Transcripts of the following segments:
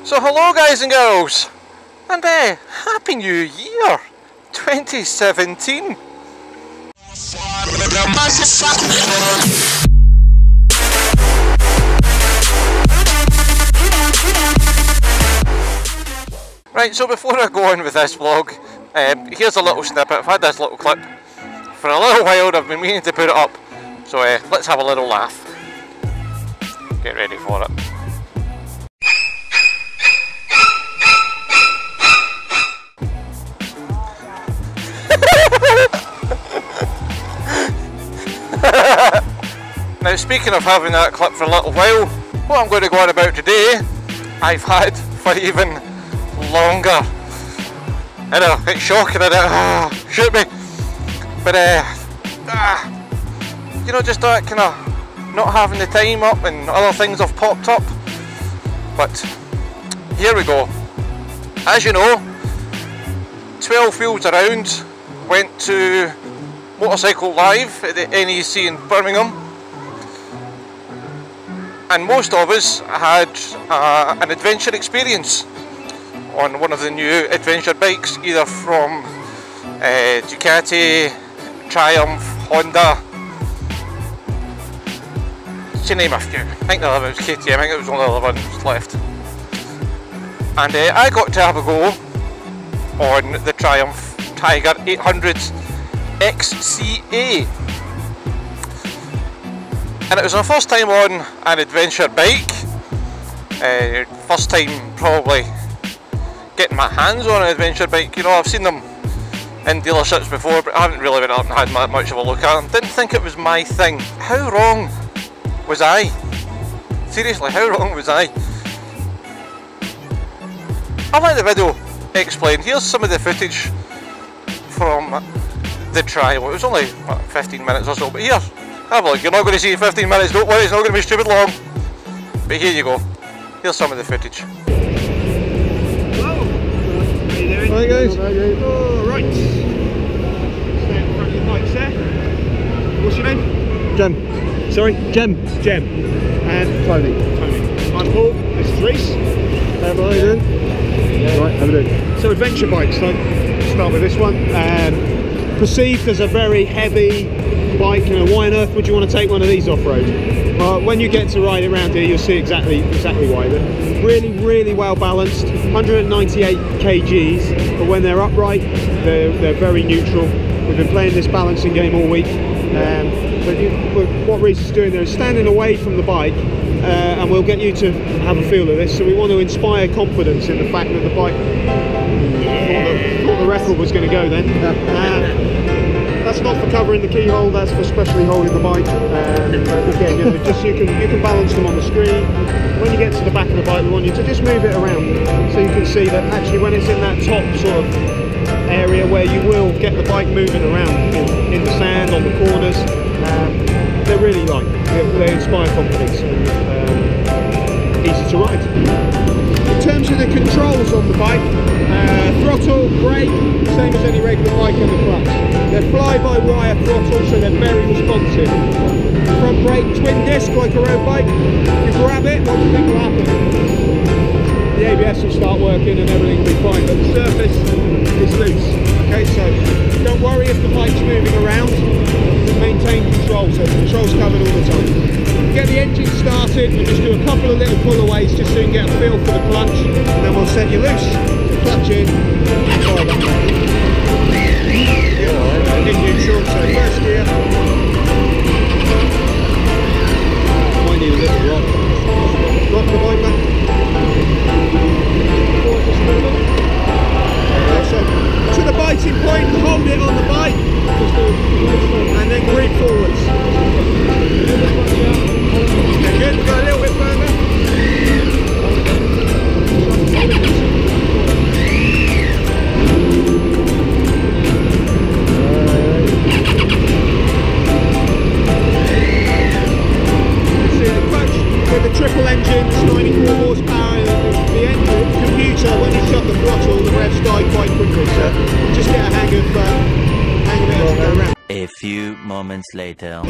So hello guys and girls, and Happy New Year 2017. Right, so before I go on with this vlog, here's a little snippet. I've had this little clip for a little while and I've been meaning to put it up, so let's have a little laugh. Get ready for it. Now, speaking of having that clip for a little while, what I'm going to go on about today, I've had for even longer. I know, it's shocking, I know, shoot me. But, you know, just that kind of not having the time up and other things have popped up. But, here we go. As you know, 12 fields around, went to Motorcycle Live at the NEC in Birmingham. And most of us had an adventure experience on one of the new adventure bikes, either from Ducati, Triumph, Honda, to name a few. I think the other was KTM, I think it was one of the other ones left. And I got to have a go on the Triumph Tiger 800 XCA. And it was my first time on an adventure bike, first time probably getting my hands on an adventure bike. You know, I've seen them in dealerships before, but I haven't really been up and had much of a look at them. Didn't think it was my thing. How wrong was I? Seriously, how wrong was I? I'll let the video explain. Here's some of the footage from the trial. It was only, what, 15 minutes or so, but here. Have a look. You're not going to see 15 minutes, don't worry, it's not going to be stupid long. But here you go. Here's some of the footage. Hello. How you doing? Hi guys. Oh, right. Stay in front of your bikes there. What's your name? Jim. Sorry? Jim. Jem. And Tony. Tony. I'm Paul. This is Reese. How are you doing? Right, how are you doing? So adventure bikes, so start with this one. Perceived as a very heavy bike. You know, why on earth would you want to take one of these off-road? Well, when you get to ride around here, you'll see exactly why. They're really well balanced, 198 kgs, but when they're upright, they're very neutral. We've been playing this balancing game all week. What Reese is doing there is standing away from the bike, and we'll get you to have a feel of this. So we want to inspire confidence in the fact that the bike, thought the record was going to go then. That's not for covering the keyhole, that's for specially holding the bike. Again, you know, just you can balance them on the screen. When you get to the back of the bike, we want you to just move it around so you can see that actually when it's in that top sort of area where you will get the bike moving around in the sand, on the corners, they're really light. They inspire confidence and easy to ride. In terms of the controls on the bike, throttle, brake, same as any regular bike, and the clutch. They're fly-by-wire throttle, so they're very responsive. Front brake, twin disc like a road bike. If you grab it, what do you think will happen? The ABS will start working and everything will be fine, but the surface is loose. Okay, so don't worry if the bike's moving around. Maintain control, so the control's covered all the time. Get the engine started and just do a couple of little pull-aways just so you can get a feel for the clutch, and then we'll set you loose. Clutch in, and fire back. In neutral, so first gear. Might need a little rock. Rock the bike back. Forward just a little bit. Okay, so to the biting point, hold it on the bike, and then grip forwards. Okay, good, go a little bit further. With the triple engines, 94 horsepower, the engine computer, when you shut the throttle, the revs die quite quickly, so just get a hang of it as you go around. A few moments later.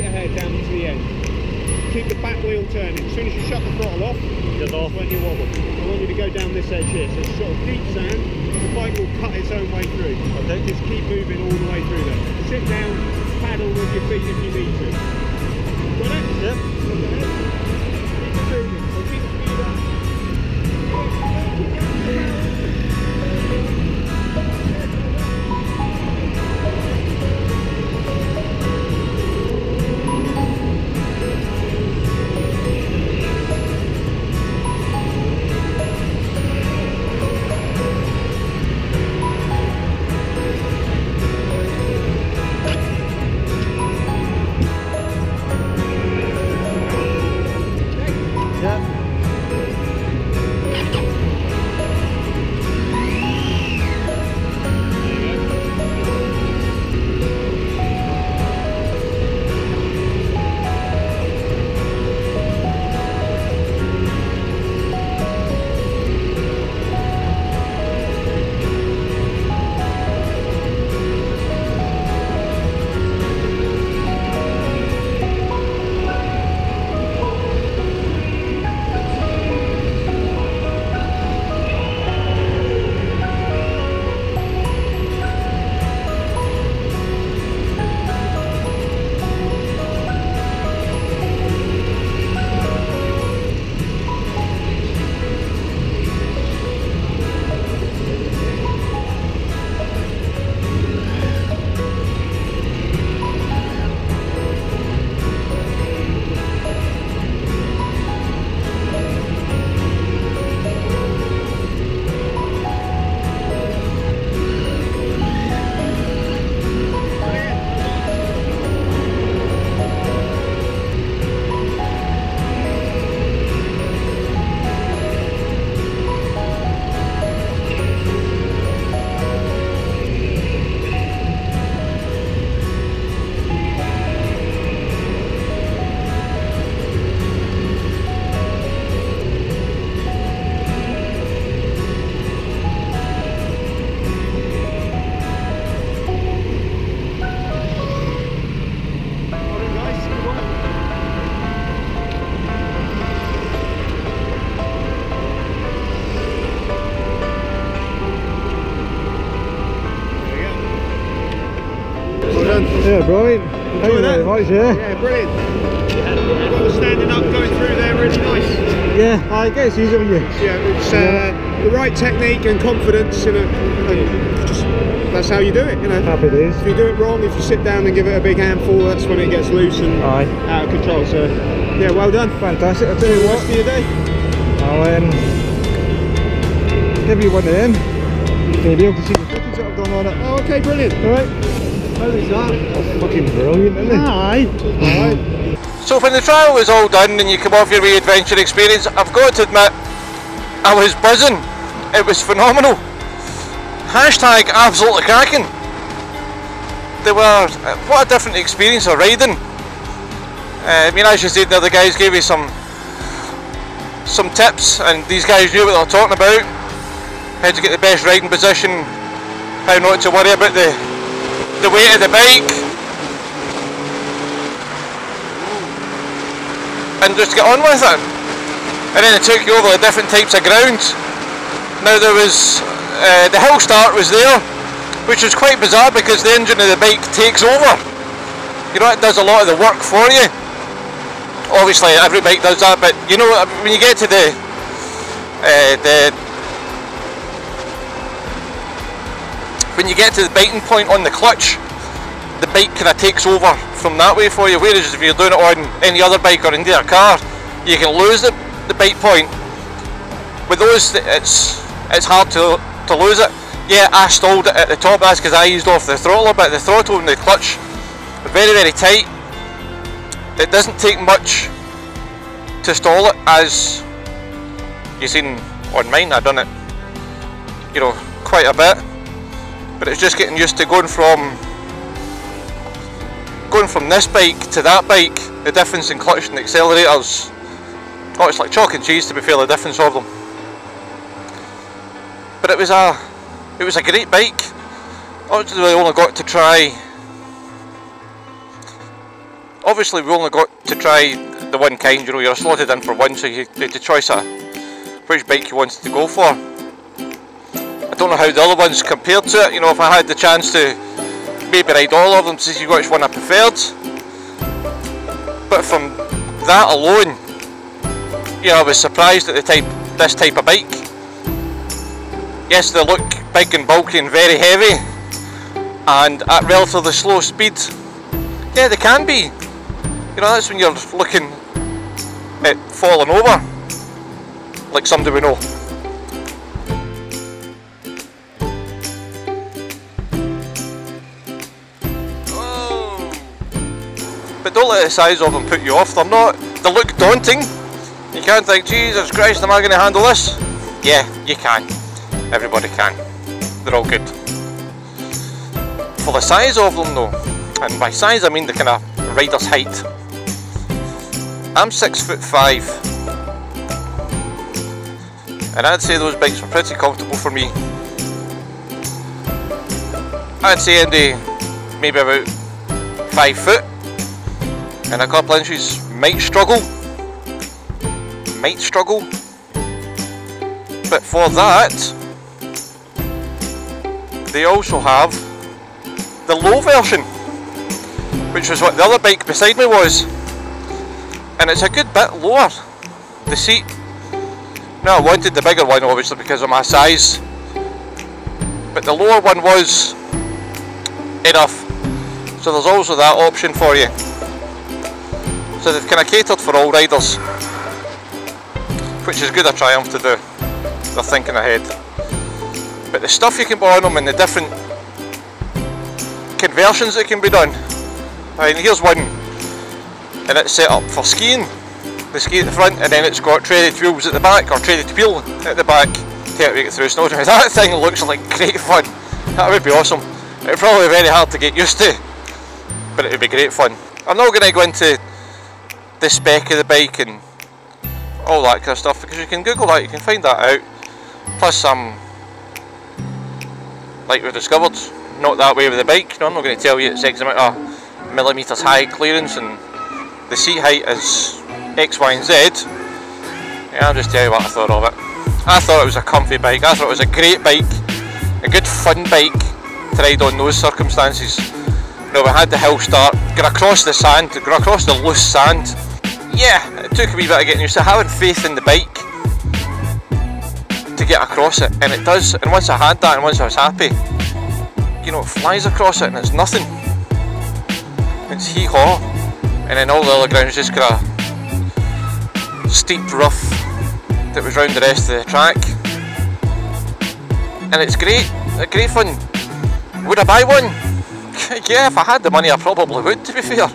straight ahead down to the end. Keep the back wheel turning. As soon as you shut the throttle off, that's when you wobble. I want you to go down this edge here. So it's sort of deep sand. The bike will cut its own way through. Okay. Just keep moving all the way through there. Sit down, paddle with your feet if you need to. Got it? Yep. Keep it moving. So keep the speed up. Yeah, brilliant. Enjoy that? Nice, yeah. Yeah, brilliant. Well, standing up, going through there, really nice. Yeah, I guess easy on you. Yeah, it's the right technique and confidence, you know, and just that's how you do it, you know. Happy days. If you do it wrong, if you sit down and give it a big handful, that's when it gets loose and out of control. So, yeah, well done. Fantastic. I'll tell you what. Rest of your day. I'll give you one of them. You'll be able to see the footage that I've done on it. Oh, okay, brilliant. Alright. How is that? That's fucking brilliant, isn't it? Aye. Alright. So when the trial was all done and you come off your wee adventure experience, I've got to admit, I was buzzing. It was phenomenal. Hashtag absolutely cracking. They were, what a different experience of riding. I mean, as you said, the other guys gave you some tips, and these guys knew what they were talking about. How to get the best riding position, how not to worry about the weight of the bike, and just get on with it. And then it took you over the different types of grounds. Now there was the hill start was there, which was quite bizarre because the engine of the bike takes over. You know, it does a lot of the work for you. Obviously every bike does that, but you know, when you get to the biting point on the clutch, the bike kind of takes over from that way for you, whereas if you're doing it on any other bike or indeed a car, you can lose the bite point. With those, it's hard to lose it. Yeah, I stalled it at the top, that's because I eased off the throttle, but the throttle and the clutch are very, very tight. It doesn't take much to stall it, as you've seen on mine. I've done it, you know, quite a bit. But it's just getting used to going from this bike to that bike. The difference in clutch and accelerators, oh, it's like chalk and cheese, to be fair, the difference of them. But it was a great bike. Obviously, I only got to try Obviously we only got to try the one kind, you know, you're slotted in for one, so you had the choice of which bike you wanted to go for. I don't know how the other ones compared to it, you know, if I had the chance to maybe ride all of them to see which one I preferred. But from that alone, you know, I was surprised at this type of bike. Yes, they look big and bulky and very heavy, and at relatively slow speed, yeah, they can be. You know, that's when you're looking at falling over, like somebody we know. But don't let the size of them put you off. They look daunting. You can't think, Jesus Christ, am I going to handle this? Yeah, you can. Everybody can. They're all good. For the size of them though, and by size I mean the kind of rider's height. I'm 6'5", and I'd say those bikes were pretty comfortable for me. I'd say Andy maybe about 5 foot and a couple inches might struggle, but for that they also have the low version, which was what the other bike beside me was, and it's a good bit lower, the seat. Now I wanted the bigger one obviously because of my size, but the lower one was enough, so there's also that option for you. So they've kind of catered for all riders, which is good of Triumph to do. They're thinking ahead. But the stuff you can put on them and the different conversions that can be done. I mean, here's one, and it's set up for skiing. The ski at the front, and then it's got treaded wheels at the back, or treaded wheel at the back to help you get through snow. That thing looks like great fun. That would be awesome. It would probably be very hard to get used to, but it would be great fun. I'm not going to go into the spec of the bike and all that kind of stuff, because you can Google that, you can find that out. Plus like we discovered, not that way with the bike. No, I'm not going to tell you it's X amount of millimetres high clearance and the seat height is X, Y and Z. Yeah, I'll just tell you what I thought of it. I thought it was a comfy bike, I thought it was a great bike, a good fun bike to ride on those circumstances. You know, we had the hill start, got across the sand, got across the loose sand. Yeah, it took a wee bit of getting used to having faith in the bike to get across it, and it does. And once I had that, and once I was happy, you know, it flies across it and it's nothing. It's hee-haw, and then all the other ground is just kind of steep rough that was round the rest of the track, and it's great, great fun. Would I buy one? Yeah, if I had the money I probably would, to be fair.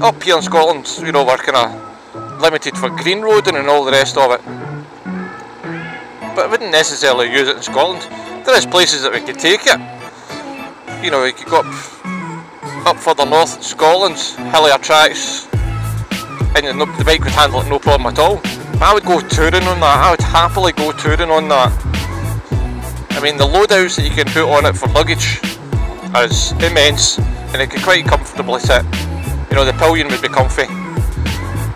Up here in Scotland, you know, we're kind of limited for green roading and all the rest of it, but I wouldn't necessarily use it in Scotland. There is places that we could take it. You know, we could go up further north in Scotland, hillier tracks, and the bike would handle it no problem at all. But I would go touring on that. I would happily go touring on that. I mean, the loadouts that you can put on it for luggage is immense, and it could quite comfortably sit. You know, the pillion would be comfy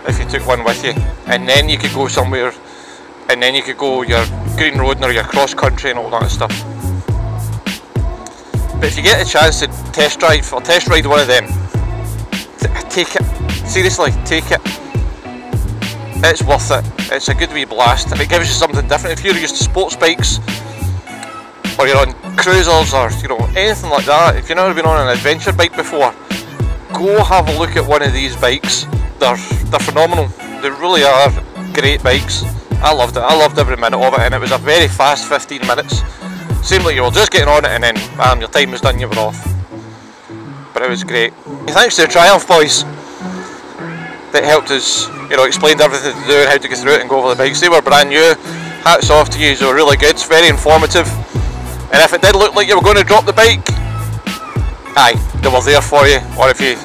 if you took one with you, and then you could go somewhere, and then you could go your green roading or your cross country and all that stuff. But if you get a chance to test drive or test ride one of them, take it. Seriously, take it. It's worth it. It's a good wee blast, and it gives you something different. If you're used to sports bikes, or you're on cruisers, or you know, anything like that, if you've never been on an adventure bike before, go have a look at one of these bikes. They're phenomenal. They really are great bikes. I loved it. I loved every minute of it, and it was a very fast 15 minutes. Seemed like you were just getting on it, and then bam, your time was done, you were off. But it was great. Thanks to the Triumph boys that helped us, you know, explained everything to do and how to get through it and go over the bikes. They were brand new. Hats off to you. They were really good. It's very informative. And if it did look like you were going to drop the bike, aye, they were there for you. Or if you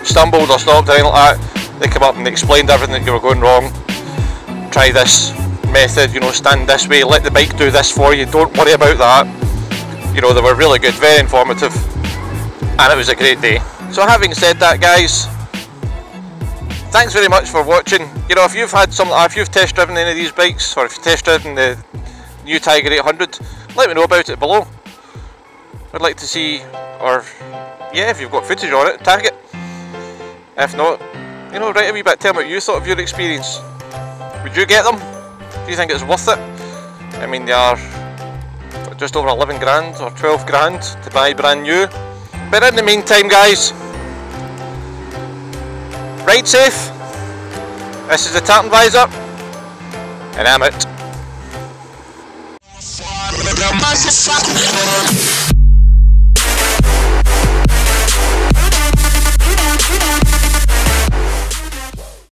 stumbled or stopped or anything like that, they come up and they explained everything that you were going wrong. Try this method, you know, stand this way, let the bike do this for you, don't worry about that. You know, they were really good, very informative, and it was a great day. So having said that, guys, thanks very much for watching. You know, if you've test driven any of these bikes, or if you've test driven the new Tiger 800, let me know about it below. I'd like to see, or yeah, if you've got footage on it, tag it. If not, you know, write a wee bit, tell me what you thought of your experience. Would you get them? Do you think it's worth it? I mean, they are just over 11 grand or 12 grand to buy brand new. But in the meantime, guys, ride safe. This is the Tartan Visor, and I'm out.